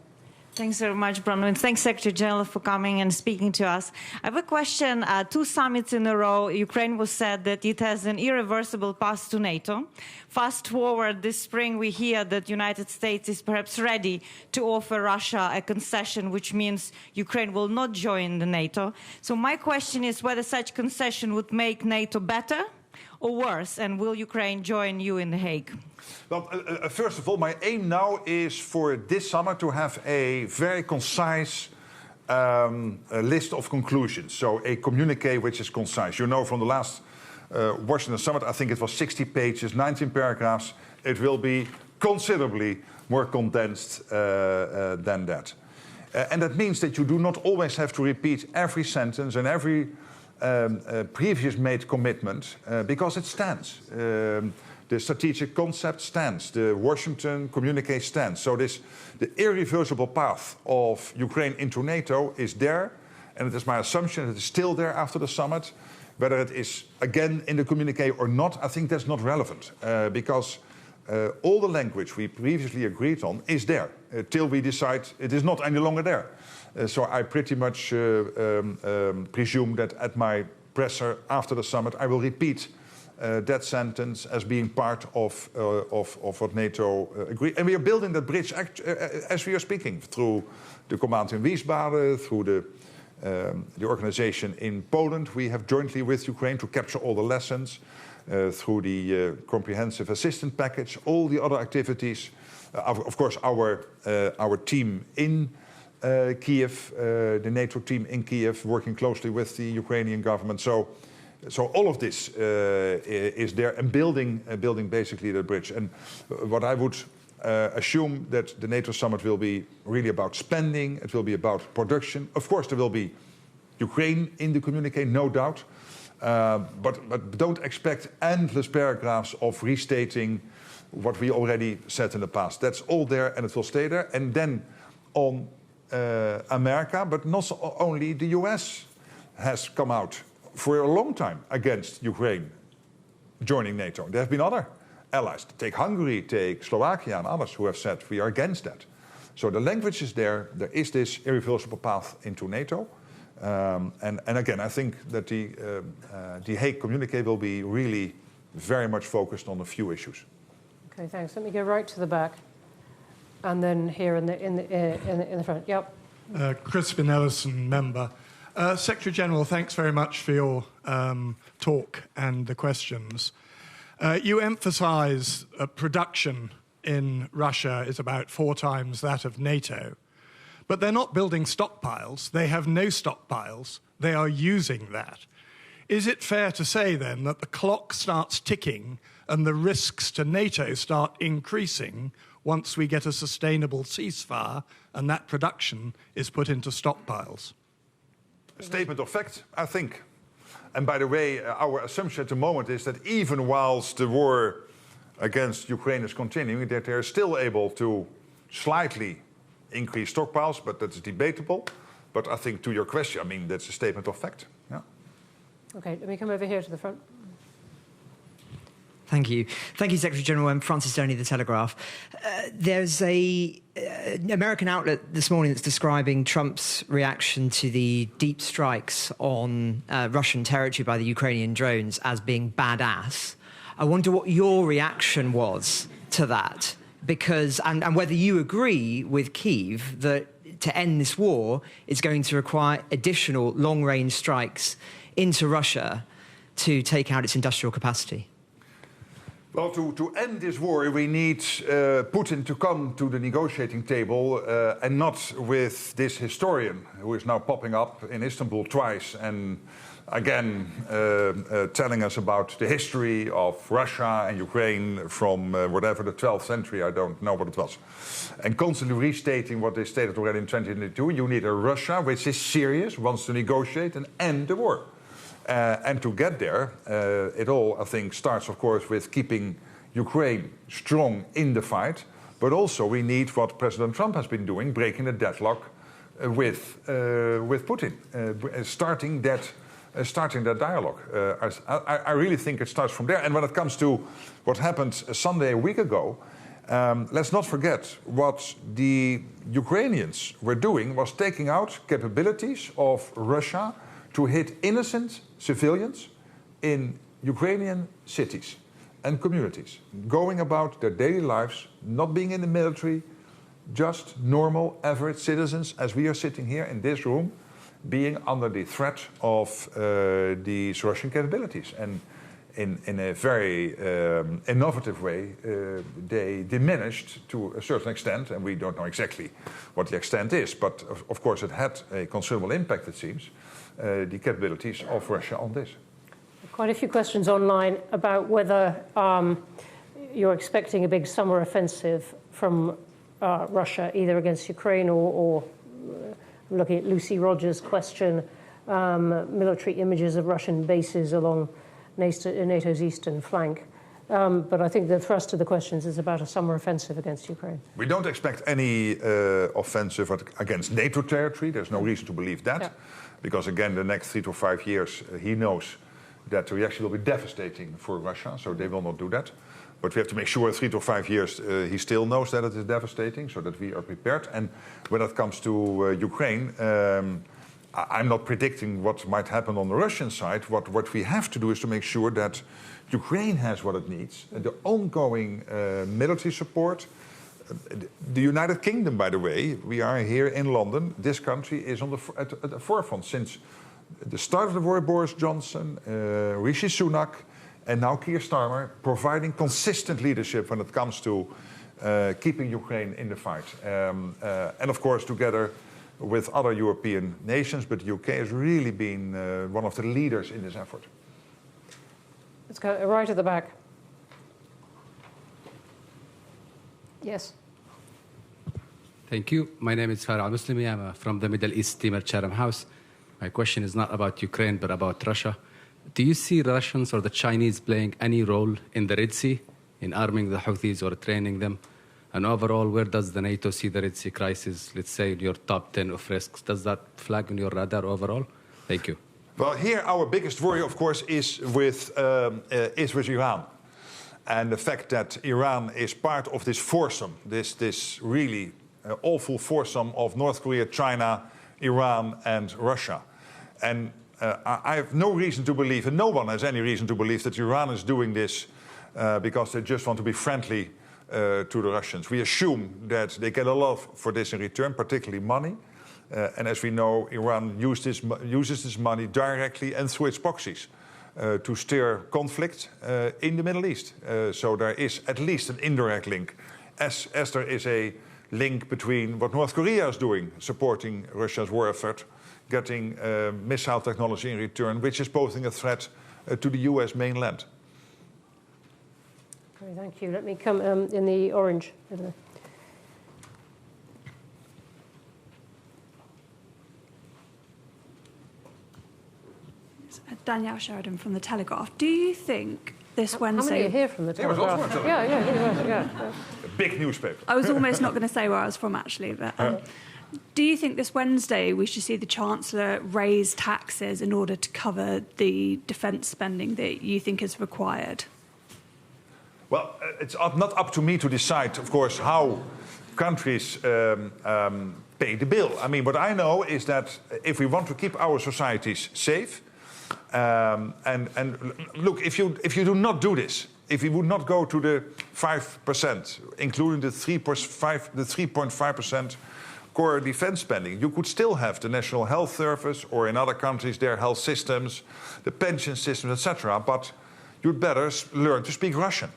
Thanks very much, Bronwen. Thanks, Secretary General, for coming and speaking to us. I have a question. 2 summits in a row, Ukraine was said that it has an irreversible path to NATO. Fast forward this spring, we hear that the United States is perhaps ready to offer Russia a concession, which means Ukraine will not join the NATO. So my question is whether such concession would make NATO better or worse, and will Ukraine join you in The Hague? Well, first of all, my aim now is for this summer to have a very concise list of conclusions. So a communique which is concise. You know, from the last Washington summit, I think it was 60 pages, 19 paragraphs. It will be considerably more condensed than that. And that means that you do not always have to repeat every sentence and every previous made commitment because it stands. The strategic concept stands. The Washington communique stands. So the irreversible path of Ukraine into NATO is there, and it is my assumption that it is still there after the summit. Whether it is again in the communique or not, I think that's not relevant because all the language we previously agreed on is there till we decide it is not any longer there. So I pretty much presume that at my presser after the summit, I will repeat that sentence as being part of what NATO agreed. And we are building that bridge as we are speaking through the command in Wiesbaden, through the organization in Poland. We have jointly with Ukraine to capture all the lessons through the comprehensive assistance package, all the other activities. Of course, our team in Kiev, the NATO team in Kiev, working closely with the Ukrainian government. So all of this is there and building basically the bridge. And what I would assume that the NATO summit will be really about spending. It will be about production. Of course, there will be Ukraine in the communique, no doubt. But don't expect endless paragraphs of restating what we already said in the past. That's all there and it will stay there. And then on America, but not only the US has come out for a long time against Ukraine joining NATO. There have been other allies. Take Hungary, take Slovakia and others who have said we are against that. So the language is there. There is this irreversible path into NATO. And again, I think that the Hague communique will be really very much focused on a few issues. Okay, thanks. Let me go right to the back, and then here in the front. Yep. Crispin Ellison, member. Secretary General, thanks very much for your talk and the questions. You emphasise production in Russia is about 4 times that of NATO. But they're not building stockpiles. They have no stockpiles. They are using that. Is it fair to say, then, that the clock starts ticking and the risks to NATO start increasing once we get a sustainable ceasefire and that production is put into stockpiles? A statement of fact, I think. And by the way, our assumption at the moment is that even whilst the war against Ukraine is continuing, that they're still able to slightly increase stockpiles, but that's debatable. But I think to your question, I mean, that's a statement of fact. Yeah. Okay, let me come over here to the front. Thank you. Thank you, Secretary General. I'm Francis Stoney, The Telegraph. There's an American outlet this morning that's describing Trump's reaction to the deep strikes on Russian territory by the Ukrainian drones as being badass. I wonder what your reaction was to that, because and whether you agree with Kyiv that to end this war is going to require additional long-range strikes into Russia to take out its industrial capacity. Well, to end this war, we need Putin to come to the negotiating table and not with this historian who is now popping up in Istanbul twice and again telling us about the history of Russia and Ukraine from whatever, the 12th century, I don't know what it was. And constantly restating what they stated already in 2022. You need a Russia which is serious, wants to negotiate and end the war. And to get there, it all, I think, starts, of course, with keeping Ukraine strong in the fight. But also we need what President Trump has been doing, breaking the deadlock with Putin, starting that dialogue. I really think it starts from there. And when it comes to what happened Sunday a week ago, let's not forget what the Ukrainians were doing was taking out capabilities of Russia to hit innocent civilians in Ukrainian cities and communities, going about their daily lives, not being in the military, just normal, average citizens, as we are sitting here in this room, being under the threat of these Russian capabilities. And in a very innovative way, they diminished to a certain extent, and we don't know exactly what the extent is, but of course it had a considerable impact, it seems, the capabilities of Russia on this. Quite a few questions online about whether you're expecting a big summer offensive from Russia, either against Ukraine or looking at Lucy Rogers' question, military images of Russian bases along NATO's eastern flank. But I think the thrust of the questions is about a summer offensive against Ukraine. We don't expect any offensive against NATO territory. There's no reason to believe that. Yeah. Because, again, the next 3 to 5 years, he knows that the reaction will be devastating for Russia, so they will not do that. But we have to make sure 3 to 5 years he still knows that it is devastating, so that we are prepared. And when it comes to Ukraine, I'm not predicting what might happen on the Russian side. What we have to do is to make sure that Ukraine has what it needs. The ongoing military support. The United Kingdom, by the way, we are here in London. This country is on at the forefront since the start of the war. Boris Johnson, Rishi Sunak, and now Keir Starmer, providing consistent leadership when it comes to keeping Ukraine in the fight. And of course, together with other European nations, but the UK has really been one of the leaders in this effort. Let's go right at the back. Yes. Thank you. My name is Farah Muslimi. I'm from the Middle East team at Chatham House. My question is not about Ukraine, but about Russia. Do you see Russians or the Chinese playing any role in the Red Sea, in arming the Houthis or training them? And overall, where does the NATO see the Red Sea crisis, let's say, in your top 10 of risks? Does that flag on your radar overall? Thank you. Well, here our biggest worry, of course, is with Iran. And the fact that Iran is part of this foursome, this really awful foursome of North Korea, China, Iran, and Russia. And I have no reason to believe, and no one has any reason to believe, that Iran is doing this because they just want to be friendly to the Russians. We assume that they get a lot for this in return, particularly money. And as we know, Iran uses this money directly and through its proxies to steer conflict in the Middle East. So there is at least an indirect link, as there is a link between what North Korea is doing, supporting Russia's war effort, getting missile technology in return, which is posing a threat to the US mainland. Okay, thank you. Let me come in the orange. Danielle Sheridan from The Telegraph. Do you think this Wednesday... How many are here from The Telegraph? Yeah. A big newspaper. I was almost not going to say where I was from, actually. But do you think this Wednesday we should see the Chancellor raise taxes in order to cover the defence spending that you think is required? Well, it's not up to me to decide, of course, how countries pay the bill. I mean, what I know is that if we want to keep our societies safe, and look, if you do not do this, if we would not go to the 5%, including the 3.5% core defense spending, you could still have the National Health Service, or in other countries their health systems, the pension systems, etc. But you'd better learn to speak Russian.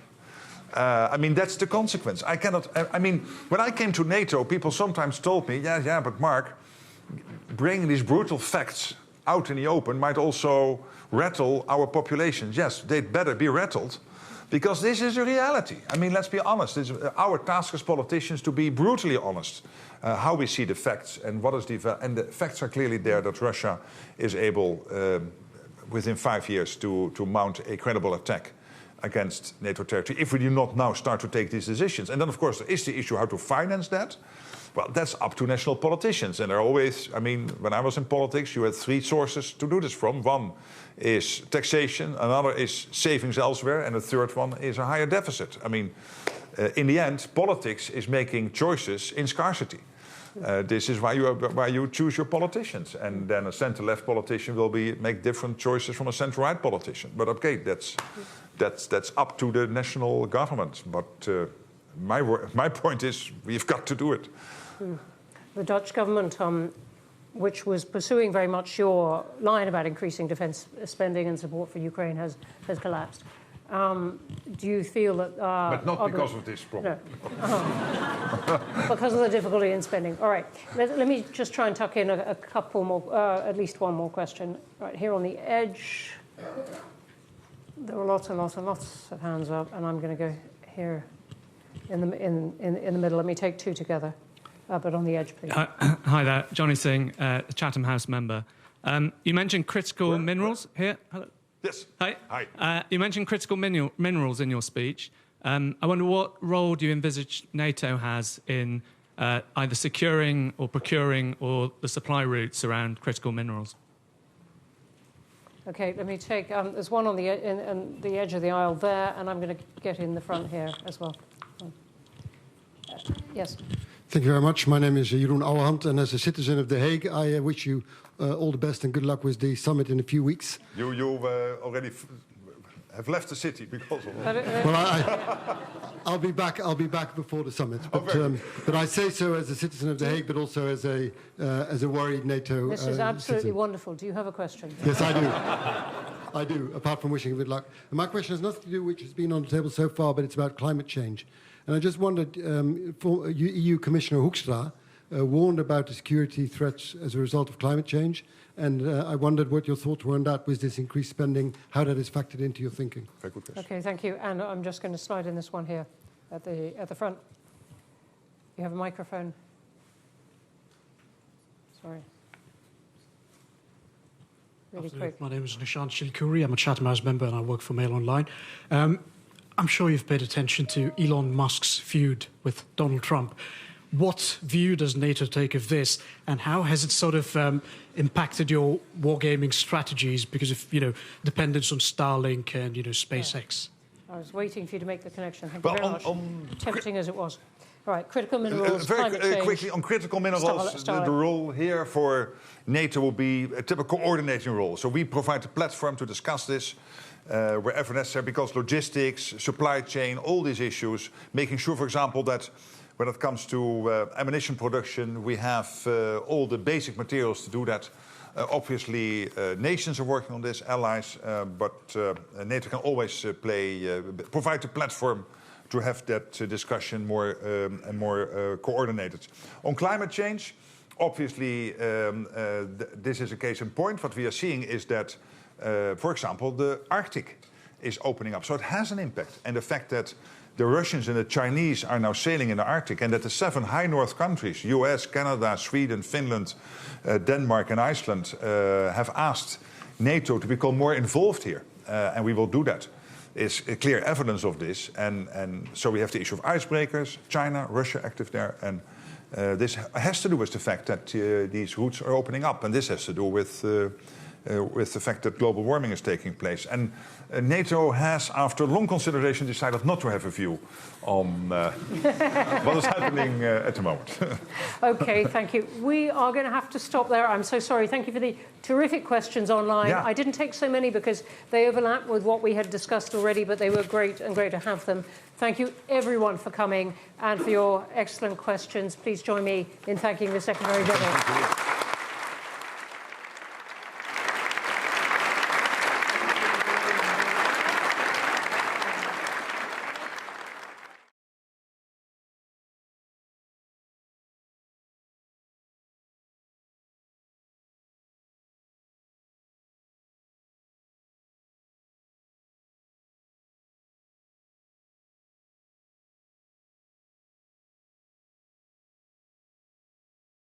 I mean, that's the consequence. I mean, when I came to NATO, people sometimes told me, yeah, but Mark, bringing these brutal facts out in the open might also rattle our populations. Yes, they'd better be rattled, because this is a reality. I mean, let's be honest. It's our task as politicians to be brutally honest how we see the facts and what is and the facts are clearly there that Russia is able, within 5 years to mount a credible attack against NATO territory if we do not now start to take these decisions. And then, of course, there is the issue how to finance that. Well, that's up to national politicians. And they're always, I mean, when I was in politics, you had 3 sources to do this from. One is taxation, another is savings elsewhere, and the third one is a higher deficit. I mean, in the end, politics is making choices in scarcity. This is why you choose your politicians. And then a center-left politician will make different choices from a center-right politician. But okay, that's up to the national government. But my point is, we've got to do it. The Dutch government, which was pursuing very much your line about increasing defence spending and support for Ukraine, has collapsed. Do you feel that... but not because of this problem. No. Because of the difficulty in spending. All right. Let me just try and tuck in a couple more, at least one more question. Right here on the edge. There were lots and lots and lots of hands up, and I'm going to go here in the middle. Let me take 2 together. But on the edge, please. Hi there, Johnny Singh, Chatham House member. You mentioned critical minerals here. Hello. Yes. Hi. Hi. You mentioned critical minerals in your speech. I wonder what role do you envisage NATO has in either securing or procuring or the supply routes around critical minerals? Okay, let me take... there's one on the edge of the aisle there, and I'm going to get in the front here as well. Yes. Thank you very much. My name is Jeroen Ouwehand, and as a citizen of The Hague, I wish you all the best and good luck with the summit in a few weeks. You already have left the city because of that. Well, I'll be back. I'll be back before the summit. But I say so as a citizen of The Hague, but also as a worried NATO. This is absolutely citizen. Wonderful. Do you have a question? Yes, I do. I do. Apart from wishing you good luck, and my question has nothing to do with which has been on the table so far, but it's about climate change. And I just wondered, EU Commissioner Hoekstra warned about the security threats as a result of climate change, and I wondered what your thoughts were on that, with this increased spending, how that is factored into your thinking. Very good question. Okay, thank you. And I'm just going to slide in this one here at the front. You have a microphone. Sorry. Really quick. My name is Nishant Shilkuri. I'm a Chatham House member and I work for Mail Online. I'm sure you've paid attention to Elon Musk's feud with Donald Trump. What view does NATO take of this, and how has it sort of impacted your wargaming strategies because of dependence on Starlink and SpaceX? Yeah. I was waiting for you to make the connection. Thank you very much. Tempting as it was. All right, critical minerals, climate change. Quickly, on critical minerals, the role here for NATO will be a typical coordinating role. So we provide a platform to discuss this wherever necessary, because logistics, supply chain, all these issues, making sure, for example, that when it comes to ammunition production, we have all the basic materials to do that. Obviously, nations are working on this, allies, but NATO can always provide a platform to have that discussion more coordinated. On climate change, obviously, this is a case in point. What we are seeing is that, for example, the Arctic is opening up. So it has an impact. And the fact that the Russians and the Chinese are now sailing in the Arctic, and that the 7 high north countries, US, Canada, Sweden, Finland, Denmark and Iceland, have asked NATO to become more involved here. And we will do that. Is clear evidence of this. And so we have the issue of icebreakers, China, Russia active there. And this has to do with the fact that these routes are opening up. And this has to do with the fact that global warming is taking place. And NATO has, after long consideration, decided not to have a view on what is happening at the moment. Okay, thank you. We are going to have to stop there. I'm so sorry. Thank you for the terrific questions online. Yeah. I didn't take so many because they overlap with what we had discussed already, but they were great and great to have them. Thank you, everyone, for coming and for your excellent questions. Please join me in thanking the Secretary General.